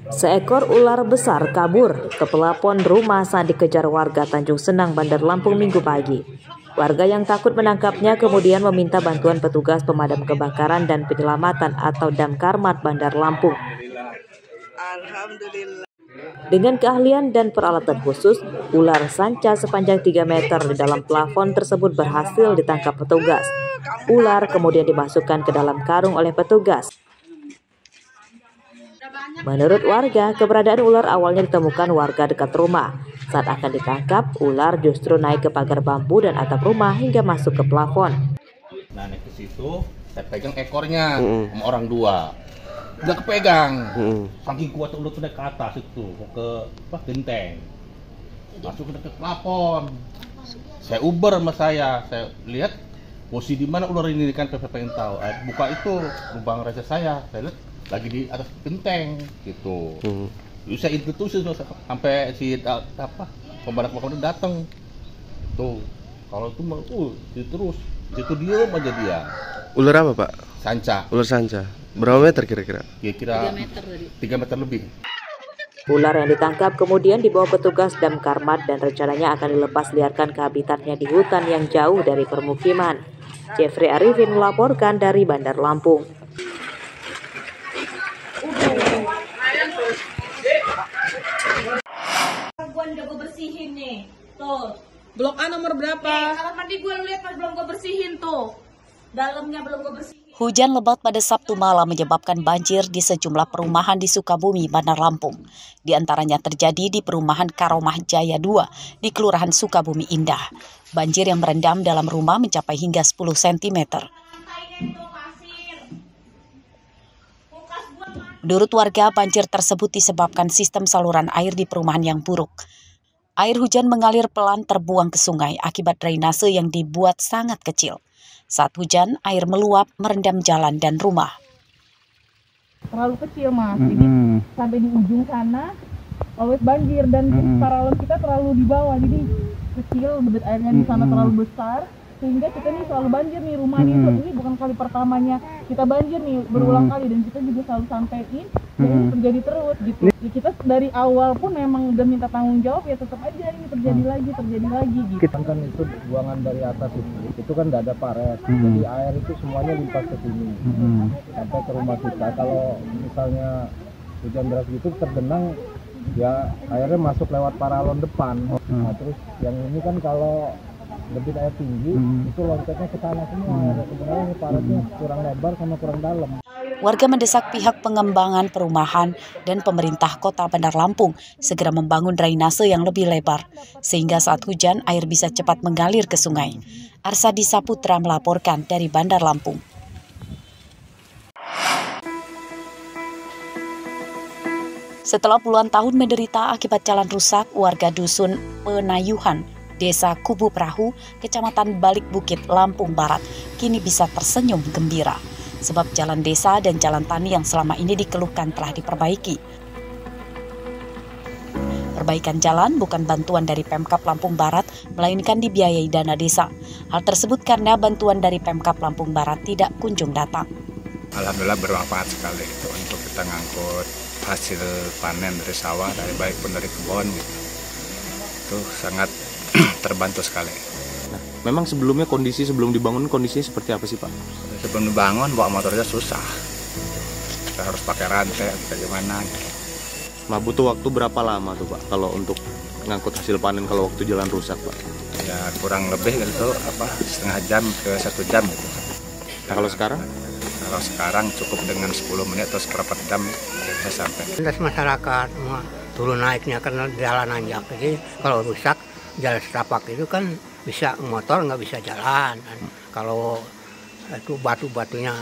Seekor ular besar kabur ke pelapon rumah saat dikejar warga Tanjung Senang, Bandar Lampung Minggu pagi. Warga yang takut menangkapnya kemudian meminta bantuan petugas pemadam kebakaran dan penyelamatan atau Damkarmat Bandar Lampung. Alhamdulillah. Dengan keahlian dan peralatan khusus, ular sanca sepanjang 3 meter di dalam plafon tersebut berhasil ditangkap petugas. Ular kemudian dimasukkan ke dalam karung oleh petugas. Menurut warga, keberadaan ular awalnya ditemukan warga dekat rumah. Saat akan ditangkap, ular justru naik ke pagar bambu dan atap rumah hingga masuk ke plafon. Nah, naik ke situ, saya pegang ekornya sama orang dua. Udah kepegang, saking kuat udah naik ke atas itu, ke genteng. Masuk ke plafon. Saya uber sama saya lihat posisi di mana ular ini kan pengen tahu. Buka itu lubang raja saya lihat lagi di atas genteng gitu. Saya itu tuh sampai si pemadam datang. Tuh, kalau itu terus itu diem aja dia. Ular apa, Pak? Sanca. Ular sanca. Berapa meter kira-kira? Kira-kira 3 meter lebih. Ular yang ditangkap kemudian dibawa petugas Damkarmat dan rencananya akan dilepas liarkan ke habitatnya di hutan yang jauh dari permukiman. Jeffrey Arifin melaporkan dari Bandar Lampung. Udah gue bersihin nih, tuh. Blok A nomor berapa? Kamar mandi gue lihat pas belum gue bersihin tuh, dalamnya belum gue bersihin. Hujan lebat pada Sabtu malam menyebabkan banjir di sejumlah perumahan di Sukabumi, Bandar Lampung. Di antaranya terjadi di perumahan Karomah Jaya 2 di Kelurahan Sukabumi Indah. Banjir yang merendam dalam rumah mencapai hingga 10 cm. Menurut warga, banjir tersebut disebabkan sistem saluran air di perumahan yang buruk. Air hujan mengalir pelan terbuang ke sungai akibat drainase yang dibuat sangat kecil. Saat hujan, air meluap merendam jalan dan rumah. Terlalu kecil, Mas. Jadi sampai di ujung sana always banjir dan paralon kita terlalu di bawah. Jadi kecil, debit airnya di sana terlalu besar sehingga kita nih selalu banjir nih rumah ini bukan kali pertamanya kita banjir nih, berulang kali dan kita juga selalu sampein dan ini terjadi terus gitu. Ya, kita dari awal pun memang udah minta tanggung jawab, ya tetap aja ini terjadi lagi gitu. Kan itu buangan dari atas itu kan tidak ada paret, jadi air itu semuanya limpah ke sini sampai ke rumah kita. Kalau misalnya hujan deras gitu tergenang, ya airnya masuk lewat paralon depan. Nah terus yang ini kan kalau debit air tinggi itu loncatnya ke sana semua. Sebenarnya ini paretnya kurang lebar sama kurang dalam. Warga mendesak pihak pengembangan perumahan dan pemerintah Kota Bandar Lampung segera membangun drainase yang lebih lebar, sehingga saat hujan air bisa cepat mengalir ke sungai. Arsadi Saputra melaporkan dari Bandar Lampung. Setelah puluhan tahun menderita akibat jalan rusak, warga dusun Penayuhan, Desa Kubu Perahu, Kecamatan Balik Bukit, Lampung Barat, kini bisa tersenyum gembira. Sebab jalan desa dan jalan tani yang selama ini dikeluhkan telah diperbaiki. Perbaikan jalan bukan bantuan dari Pemkab Lampung Barat, melainkan dibiayai dana desa. Hal tersebut karena bantuan dari Pemkab Lampung Barat tidak kunjung datang. Alhamdulillah bermanfaat sekali itu untuk kita ngangkut hasil panen dari sawah, dari baik pun dari kebun gitu. Itu sangat terbantu sekali. Nah, memang sebelumnya sebelum dibangun kondisinya seperti apa sih, Pak? Sebelum dibangun bawa motornya susah. Kita harus pakai rantai atau gimana gitu. Nah, butuh waktu berapa lama tuh, Pak, kalau untuk ngangkut hasil panen kalau waktu jalan rusak, Pak? Ya kurang lebih gitu setengah jam ke 1 jam gitu. Nah, kalau sekarang? Kalau sekarang cukup dengan 10 menit atau seperempat jam bisa sampai. Masyarakat semua turun naiknya karena jalan nanjak. Jadi kalau rusak jalan setapak itu kan bisa motor nggak bisa jalan. Kalau itu batu-batunya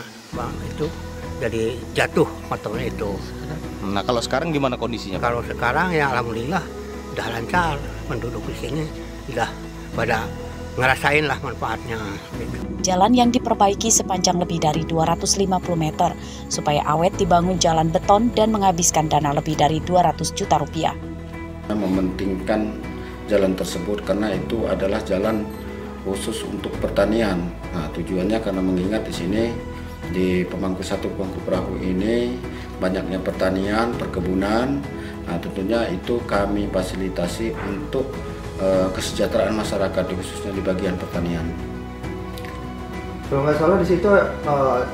itu jadi jatuh motornya itu. Nah kalau sekarang gimana kondisinya? Kalau sekarang ya alhamdulillah udah lancar, penduduk di sini udah pada ngerasain lah manfaatnya. Jalan yang diperbaiki sepanjang lebih dari 250 meter supaya awet dibangun jalan beton dan menghabiskan dana lebih dari 200 juta rupiah. Mementingkan jalan tersebut karena itu adalah jalan khusus untuk pertanian. Nah, tujuannya karena mengingat di sini di pemangku 1 pemangku perahu ini banyaknya pertanian, perkebunan. Nah, tentunya itu kami fasilitasi untuk kesejahteraan masyarakat, khususnya di bagian pertanian. Kalau nggak salah di situ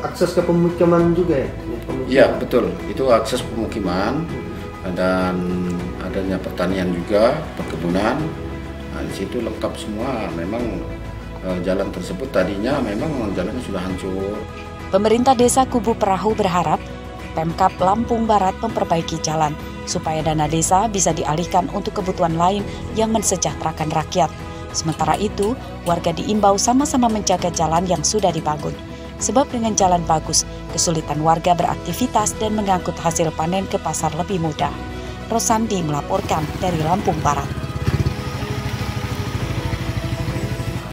akses ke pemukiman juga ya? Iya betul, itu akses pemukiman dan adanya pertanian juga, perkebunan. Nah, di situ lengkap semua. Memang jalan tersebut tadinya memang jalannya sudah hancur. Pemerintah Desa Kubu Perahu berharap Pemkab Lampung Barat memperbaiki jalan supaya dana desa bisa dialihkan untuk kebutuhan lain yang mensejahterakan rakyat. Sementara itu, warga diimbau sama-sama menjaga jalan yang sudah dibangun. Sebab dengan jalan bagus, kesulitan warga beraktivitas dan mengangkut hasil panen ke pasar lebih mudah. Rosandi melaporkan dari Lampung Barat.